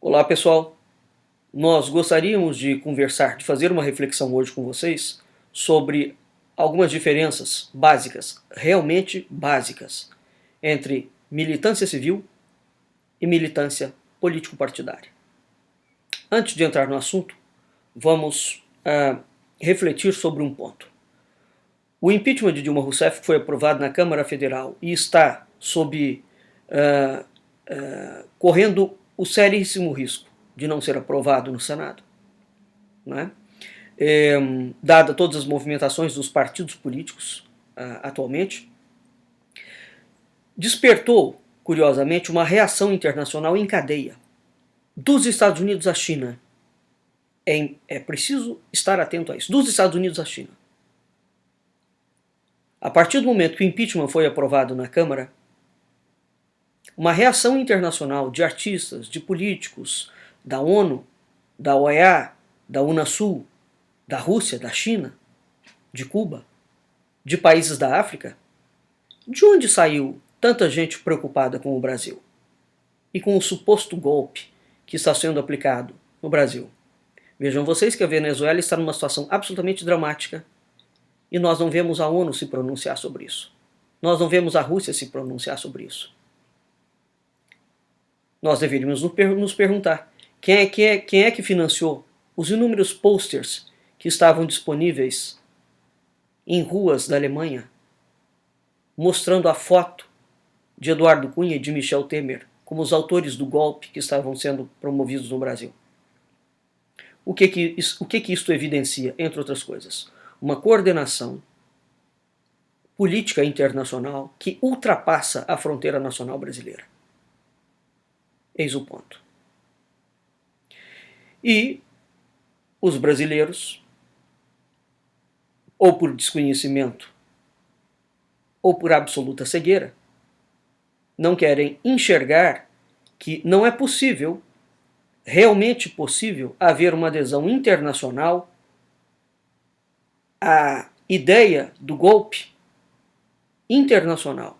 Olá pessoal, nós gostaríamos de conversar, de fazer uma reflexão hoje com vocês sobre algumas diferenças básicas, realmente básicas, entre militância civil e militância político-partidária. Antes de entrar no assunto, vamos refletir sobre um ponto. O impeachment de Dilma Rousseff foi aprovado na Câmara Federal e está correndo o seríssimo risco de não ser aprovado no Senado, né? Dada todas as movimentações dos partidos políticos atualmente, despertou, curiosamente, uma reação internacional em cadeia, dos Estados Unidos à China. É preciso estar atento a isso, dos Estados Unidos à China. A partir do momento que o impeachment foi aprovado na Câmara, uma reação internacional de artistas, de políticos, da ONU, da OEA, da Unasul, da Rússia, da China, de Cuba, de países da África. De onde saiu tanta gente preocupada com o Brasil e com o suposto golpe que está sendo aplicado no Brasil? Vejam vocês que a Venezuela está numa situação absolutamente dramática e nós não vemos a ONU se pronunciar sobre isso. Nós não vemos a Rússia se pronunciar sobre isso. Nós deveríamos nos perguntar quem é que financiou os inúmeros posters que estavam disponíveis em ruas da Alemanha, mostrando a foto de Eduardo Cunha e de Michel Temer como os autores do golpe que estavam sendo promovidos no Brasil. O que isto evidencia, entre outras coisas? Uma coordenação política internacional que ultrapassa a fronteira nacional brasileira. Eis o ponto. E os brasileiros, ou por desconhecimento, ou por absoluta cegueira, não querem enxergar que não é possível, realmente possível, haver uma adesão internacional à ideia do golpe internacional,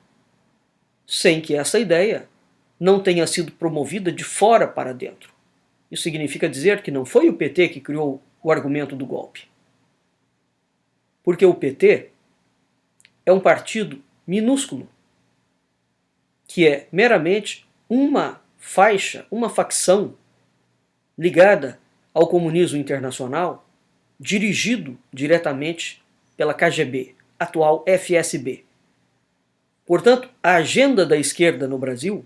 sem que essa ideia não tenha sido promovida de fora para dentro. Isso significa dizer que não foi o PT que criou o argumento do golpe. Porque o PT é um partido minúsculo, que é meramente uma faixa, uma facção ligada ao comunismo internacional, dirigido diretamente pela KGB, atual FSB. Portanto, a agenda da esquerda no Brasil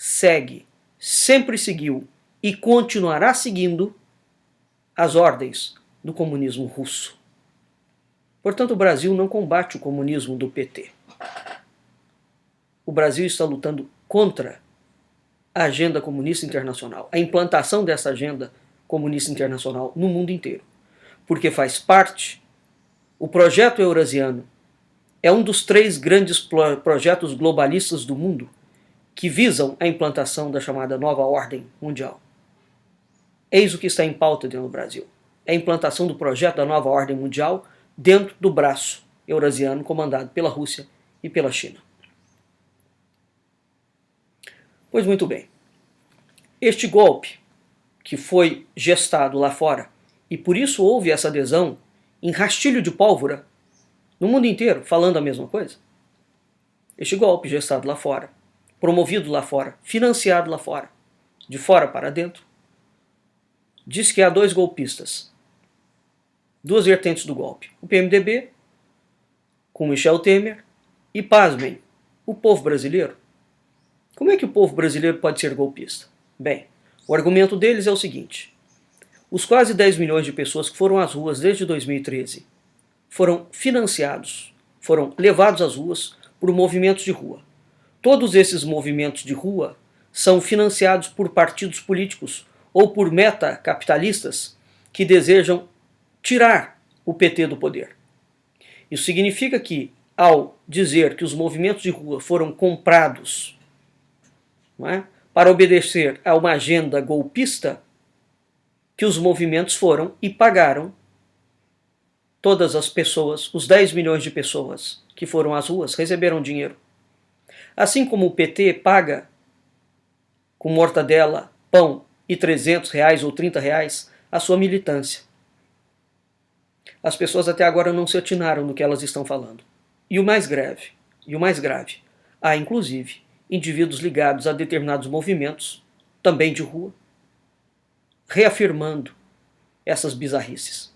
segue, sempre seguiu e continuará seguindo as ordens do comunismo russo. Portanto, o Brasil não combate o comunismo do PT. O Brasil está lutando contra a agenda comunista internacional, a implantação dessa agenda comunista internacional no mundo inteiro. Porque faz parte, o projeto eurasiano é um dos 3 grandes projetos globalistas do mundo que visam a implantação da chamada nova ordem mundial. Eis o que está em pauta dentro do Brasil. É a implantação do projeto da nova ordem mundial dentro do braço eurasiano comandado pela Rússia e pela China. Pois muito bem. Este golpe que foi gestado lá fora, e por isso houve essa adesão em rastilho de pólvora no mundo inteiro, falando a mesma coisa. Este golpe gestado lá fora, promovido lá fora, financiado lá fora, de fora para dentro, diz que há 2 golpistas, 2 vertentes do golpe. O PMDB, com Michel Temer, e, pasmem, o povo brasileiro. Como é que o povo brasileiro pode ser golpista? Bem, o argumento deles é o seguinte: os quase 10 milhões de pessoas que foram às ruas desde 2013 foram financiados, foram levados às ruas por movimentos de rua. Todos esses movimentos de rua são financiados por partidos políticos ou por meta-capitalistas que desejam tirar o PT do poder. Isso significa que, ao dizer que os movimentos de rua foram comprados, não é, para obedecer a uma agenda golpista, que os movimentos foram e pagaram todas as pessoas, os 10 milhões de pessoas que foram às ruas, receberam dinheiro. Assim como o PT paga com mortadela pão e R$ 300 ou R$ 30 a sua militância. As pessoas até agora não se atinaram no que elas estão falando. E o mais grave, há inclusive indivíduos ligados a determinados movimentos, também de rua, reafirmando essas bizarrices.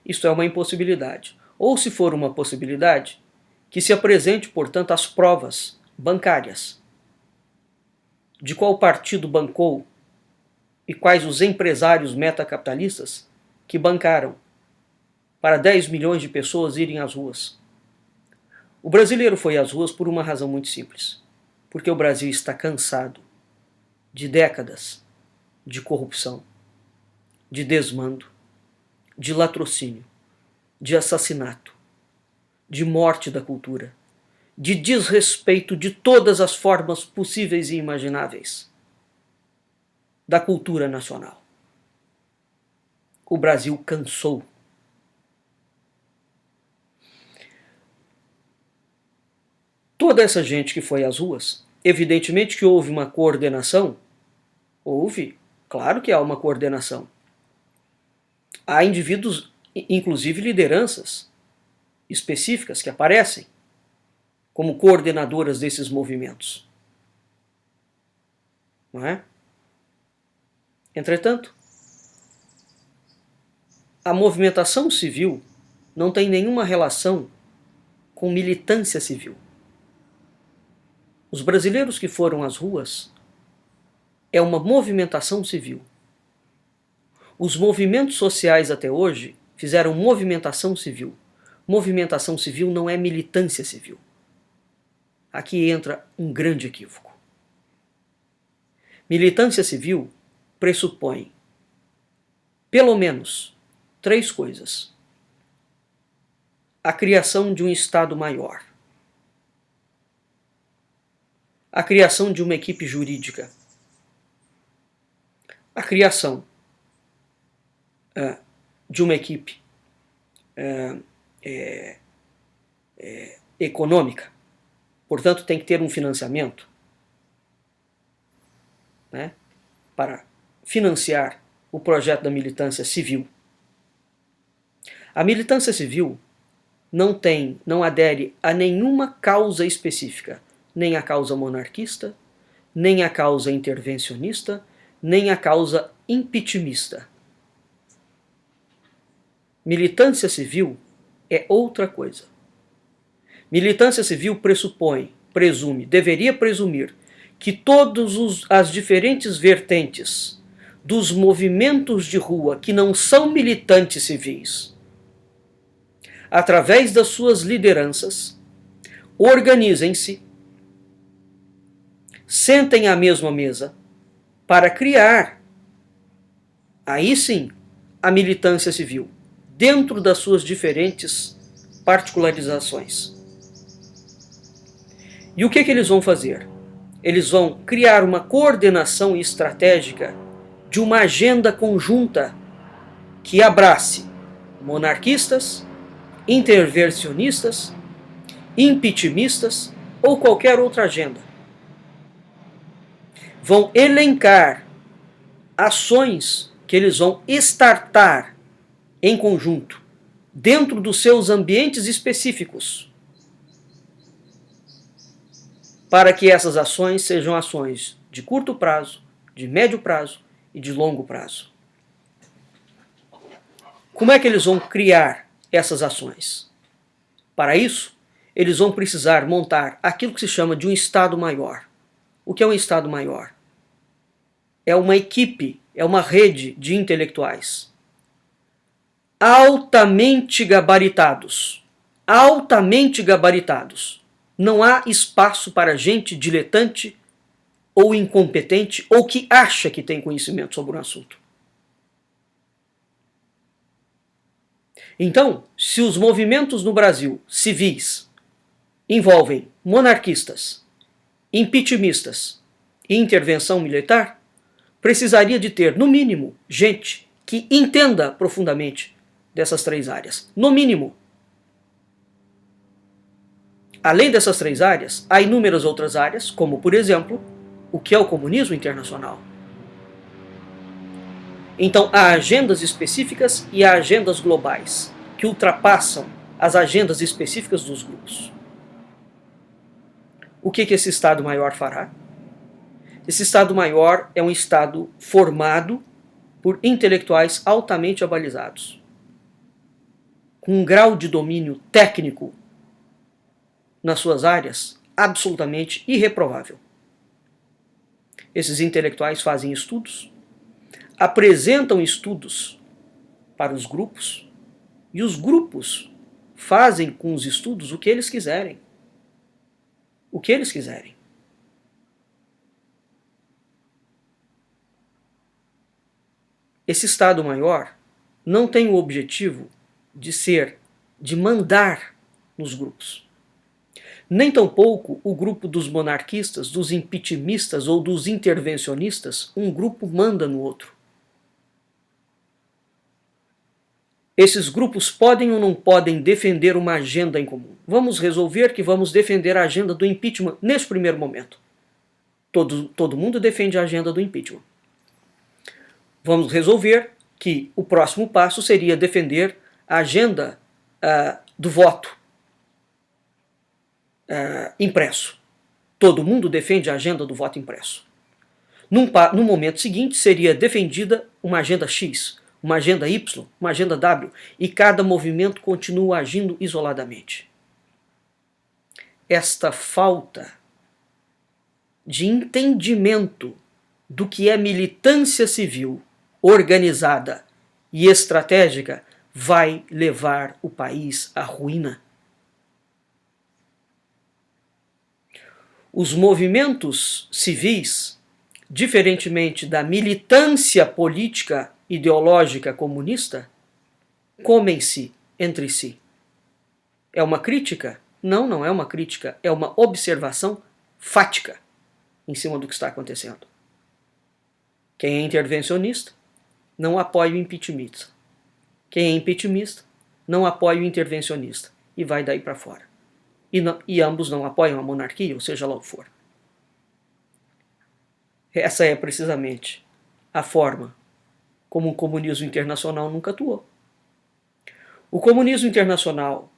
Isto é uma impossibilidade. Ou, se for uma possibilidade, que se apresente, portanto, as provas bancárias de qual partido bancou e quais os empresários metacapitalistas que bancaram para 10 milhões de pessoas irem às ruas. O brasileiro foi às ruas por uma razão muito simples. Porque o Brasil está cansado de décadas de corrupção, de desmando, de latrocínio, de assassinato, de morte da cultura, de desrespeito de todas as formas possíveis e imagináveis da cultura nacional. O Brasil cansou. Toda essa gente que foi às ruas, evidentemente que houve uma coordenação. Houve, claro que há uma coordenação. Há indivíduos, inclusive lideranças específicas que aparecem como coordenadoras desses movimentos. Não é? Entretanto, a movimentação civil não tem nenhuma relação com militância civil. Os brasileiros que foram às ruas é uma movimentação civil. Os movimentos sociais até hoje fizeram movimentação civil. Movimentação civil não é militância civil. Aqui entra um grande equívoco. Militância civil pressupõe, pelo menos, 3 coisas. A criação de um Estado maior. A criação de uma equipe jurídica. A criação de uma equipe econômica. Portanto, tem que ter um financiamento, né, para financiar o projeto da militância civil. A militância civil não adere a nenhuma causa específica, nem a causa monarquista, nem a causa intervencionista, nem a causa impeachmentista. Militância civil é outra coisa. Militância civil deveria presumir que todas as diferentes vertentes dos movimentos de rua que não são militantes civis, através das suas lideranças, organizem-se, sentem à mesma mesa para criar, aí sim, a militância civil, dentro das suas diferentes particularizações. E o que eles vão fazer? Eles vão criar uma coordenação estratégica de uma agenda conjunta que abrace monarquistas, intervencionistas, impeachmentistas ou qualquer outra agenda. Vão elencar ações que eles vão startar em conjunto, dentro dos seus ambientes específicos, para que essas ações sejam ações de curto prazo, de médio prazo e de longo prazo. Como é que eles vão criar essas ações? Para isso, eles vão precisar montar aquilo que se chama de um Estado maior. O que é um Estado maior? É uma equipe, é uma rede de intelectuais altamente gabaritados. Altamente gabaritados. Não há espaço para gente diletante ou incompetente ou que acha que tem conhecimento sobre um assunto. Então, se os movimentos no Brasil civis envolvem monarquistas, impeachmentistas e intervenção militar, precisaria de ter, no mínimo, gente que entenda profundamente dessas 3 áreas. No mínimo. Além dessas 3 áreas, há inúmeras outras áreas, como, por exemplo, o que é o comunismo internacional. Então, há agendas específicas e há agendas globais, que ultrapassam as agendas específicas dos grupos. O que esse Estado-Maior fará? Esse Estado-Maior é um Estado formado por intelectuais altamente abalizados, com um grau de domínio técnico nas suas áreas absolutamente irreprovável. Esses intelectuais fazem estudos, apresentam estudos para os grupos, e os grupos fazem com os estudos o que eles quiserem. O que eles quiserem. Esse Estado-Maior não tem o objetivo de mandar nos grupos. Nem tampouco o grupo dos monarquistas, dos impeachmentistas ou dos intervencionistas, um grupo manda no outro. Esses grupos podem ou não podem defender uma agenda em comum. Vamos resolver que vamos defender a agenda do impeachment nesse primeiro momento. Todo mundo defende a agenda do impeachment. Vamos resolver que o próximo passo seria defender a agenda do voto impresso. Todo mundo defende a agenda do voto impresso. No momento seguinte, seria defendida uma agenda X, uma agenda Y, uma agenda W, e cada movimento continua agindo isoladamente. Esta falta de entendimento do que é militância civil organizada e estratégica vai levar o país à ruína. Os movimentos civis, diferentemente da militância política ideológica comunista, comem-se entre si. É uma crítica? Não, não é uma crítica. É uma observação fática em cima do que está acontecendo. Quem é intervencionista não apoia o impeachmentista. Quem é impeachmentista não apoia o intervencionista. E vai daí para fora. E ambos não apoiam a monarquia, ou seja lá o que for. Essa é precisamente a forma como o comunismo internacional nunca atuou. O comunismo internacional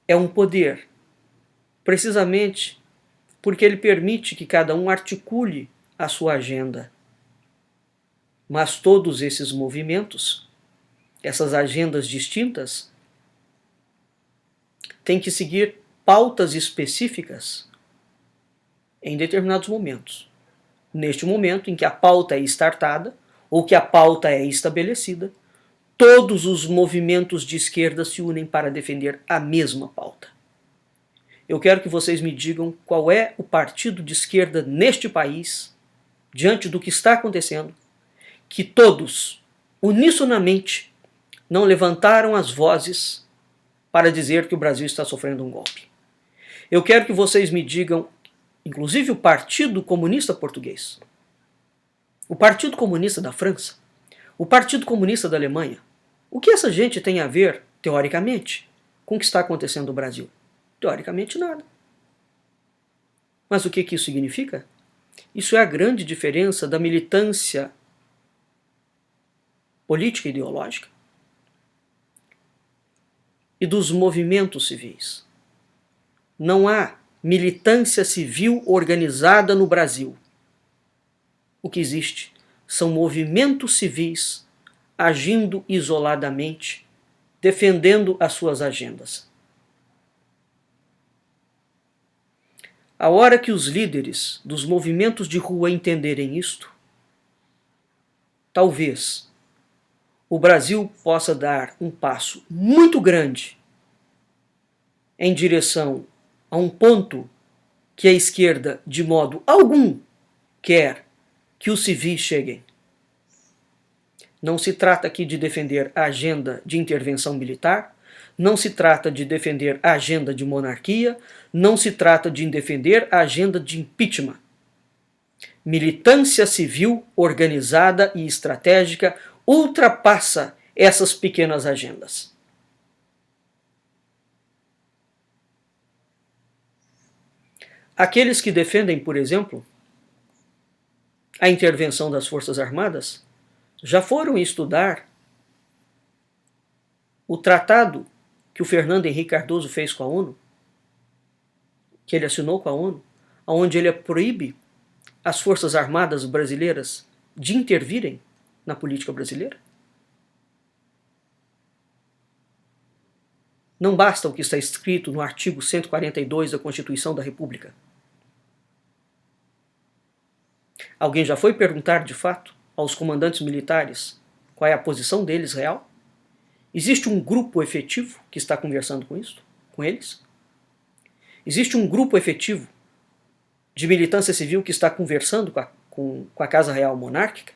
é um poder precisamente porque ele permite que cada um articule a sua agenda. Mas todos esses movimentos, essas agendas distintas, têm que seguir pautas específicas em determinados momentos. Neste momento em que a pauta é startada, ou que a pauta é estabelecida, todos os movimentos de esquerda se unem para defender a mesma pauta. Eu quero que vocês me digam qual é o partido de esquerda neste país, diante do que está acontecendo, que todos, unisonamente, não levantaram as vozes para dizer que o Brasil está sofrendo um golpe. Eu quero que vocês me digam, inclusive o Partido Comunista Português, o Partido Comunista da França, o Partido Comunista da Alemanha, o que essa gente tem a ver, teoricamente, com o que está acontecendo no Brasil? Teoricamente, nada. Mas o que isso significa? Isso é a grande diferença da militância política e ideológica e dos movimentos civis. Não há militância civil organizada no Brasil. O que existe são movimentos civis agindo isoladamente, defendendo as suas agendas. A hora que os líderes dos movimentos de rua entenderem isto, talvez o Brasil possa dar um passo muito grande em direção a um ponto que a esquerda, de modo algum, quer que os civis cheguem. Não se trata aqui de defender a agenda de intervenção militar, não se trata de defender a agenda de monarquia, não se trata de defender a agenda de impeachment. Militância civil organizada e estratégica ultrapassa essas pequenas agendas. Aqueles que defendem, por exemplo, a intervenção das Forças Armadas já foram estudar o tratado que o Fernando Henrique Cardoso fez com a ONU, que ele assinou com a ONU, onde ele proíbe as Forças Armadas brasileiras de intervirem na política brasileira? Não basta o que está escrito no artigo 142 da Constituição da República. Alguém já foi perguntar, de fato, aos comandantes militares qual é a posição deles real? Existe um grupo efetivo que está conversando com eles? Existe um grupo efetivo de militância civil que está conversando com a Casa Real Monárquica?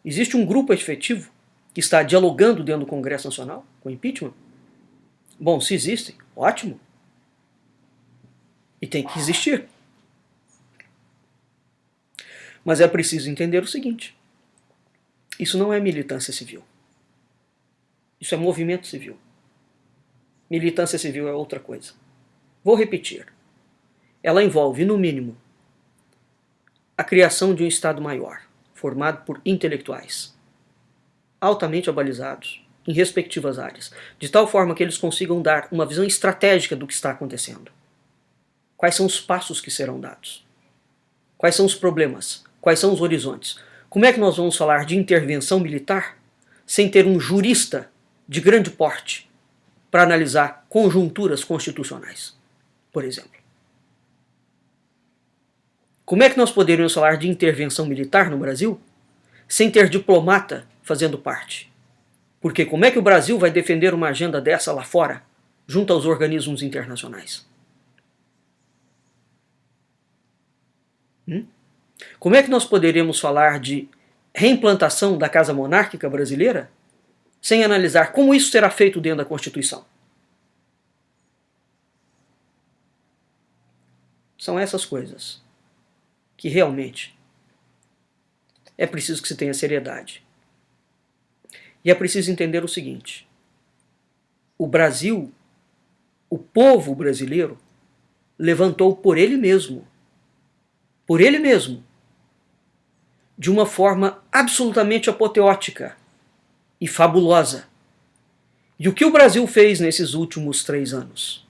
Existe um grupo efetivo que está dialogando dentro do Congresso Nacional com o impeachment? Bom, se existem, ótimo. E tem que existir. Mas é preciso entender o seguinte: isso não é militância civil. Isso é movimento civil. Militância civil é outra coisa. Vou repetir. Ela envolve, no mínimo, a criação de um Estado maior, formado por intelectuais, altamente abalizados, em respectivas áreas, de tal forma que eles consigam dar uma visão estratégica do que está acontecendo. Quais são os passos que serão dados? Quais são os problemas? Quais são os horizontes? Como é que nós vamos falar de intervenção militar sem ter um jurista de grande porte para analisar conjunturas constitucionais, por exemplo? Como é que nós poderíamos falar de intervenção militar no Brasil sem ter diplomata fazendo parte? Porque como é que o Brasil vai defender uma agenda dessa lá fora, junto aos organismos internacionais? Como é que nós poderíamos falar de reimplantação da Casa Monárquica brasileira sem analisar como isso será feito dentro da Constituição? São essas coisas que realmente é preciso que se tenha seriedade. E é preciso entender o seguinte: o Brasil, o povo brasileiro, levantou por ele mesmo, de uma forma absolutamente apoteótica e fabulosa. E o que o Brasil fez nesses últimos 3 anos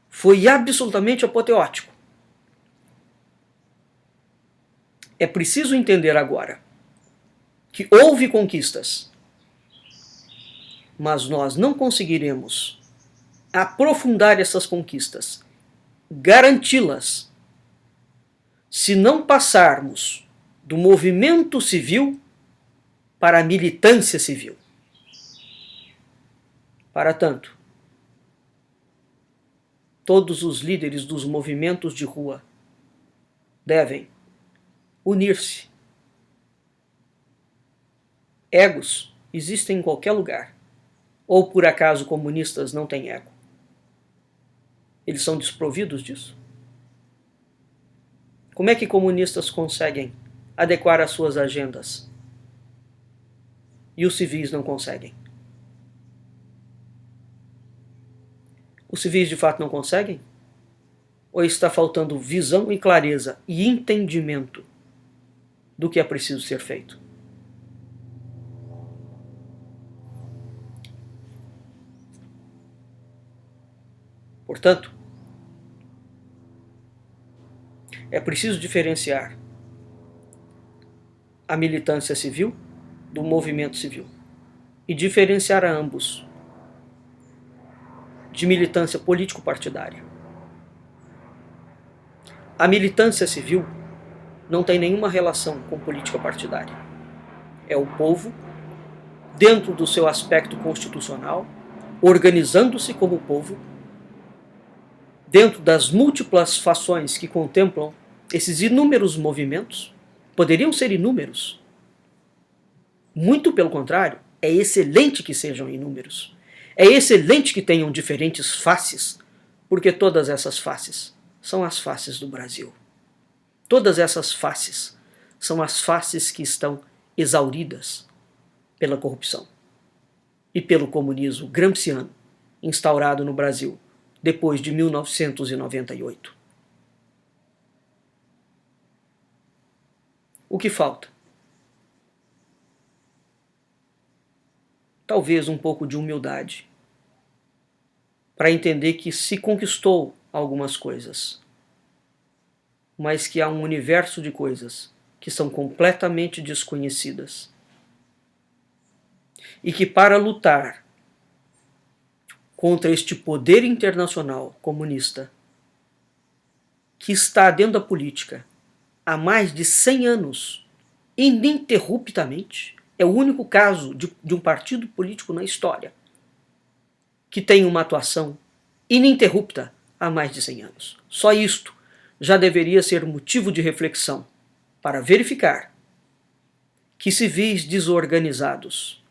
foi absolutamente apoteótico. É preciso entender agora que houve conquistas, mas nós não conseguiremos aprofundar essas conquistas, garanti-las, se não passarmos do movimento civil para a militância civil. Para tanto, todos os líderes dos movimentos de rua devem unir-se. Egos existem em qualquer lugar. Ou por acaso comunistas não têm ego? Eles são desprovidos disso? Como é que comunistas conseguem adequar as suas agendas e os civis não conseguem? Os civis de fato não conseguem? Ou está faltando visão e clareza e entendimento do que é preciso ser feito? Portanto, é preciso diferenciar a militância civil do movimento civil e diferenciar a ambos de militância político-partidária. A militância civil não tem nenhuma relação com política partidária. É o povo, dentro do seu aspecto constitucional, organizando-se como povo, dentro das múltiplas fações que contemplam esses inúmeros movimentos. Poderiam ser inúmeros. Muito pelo contrário, é excelente que sejam inúmeros. É excelente que tenham diferentes faces, porque todas essas faces são as faces do Brasil. Todas essas faces são as faces que estão exauridas pela corrupção e pelo comunismo gramsciano instaurado no Brasil depois de 1998. O que falta? Talvez um pouco de humildade, para entender que se conquistou algumas coisas, mas que há um universo de coisas que são completamente desconhecidas. E que para lutar contra este poder internacional comunista, que está dentro da política há mais de 100 anos, ininterruptamente, é o único caso de um partido político na história que tem uma atuação ininterrupta há mais de 100 anos. Só isto já deveria ser motivo de reflexão para verificar que civis desorganizados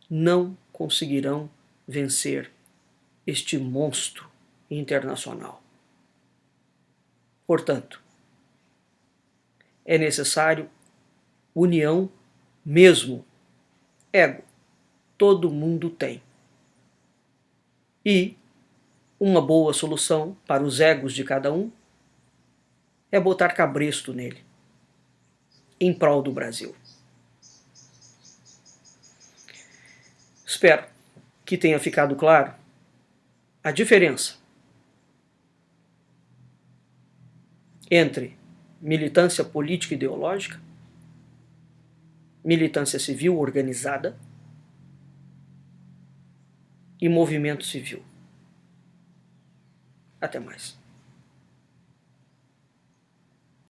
não conseguirão vencer este monstro internacional. Portanto, é necessário união mesmo. Ego, todo mundo tem. E uma boa solução para os egos de cada um é botar cabresto nele, em prol do Brasil. Espero que tenha ficado claro a diferença entre militância política e ideológica, militância civil organizada e movimento civil. Até mais.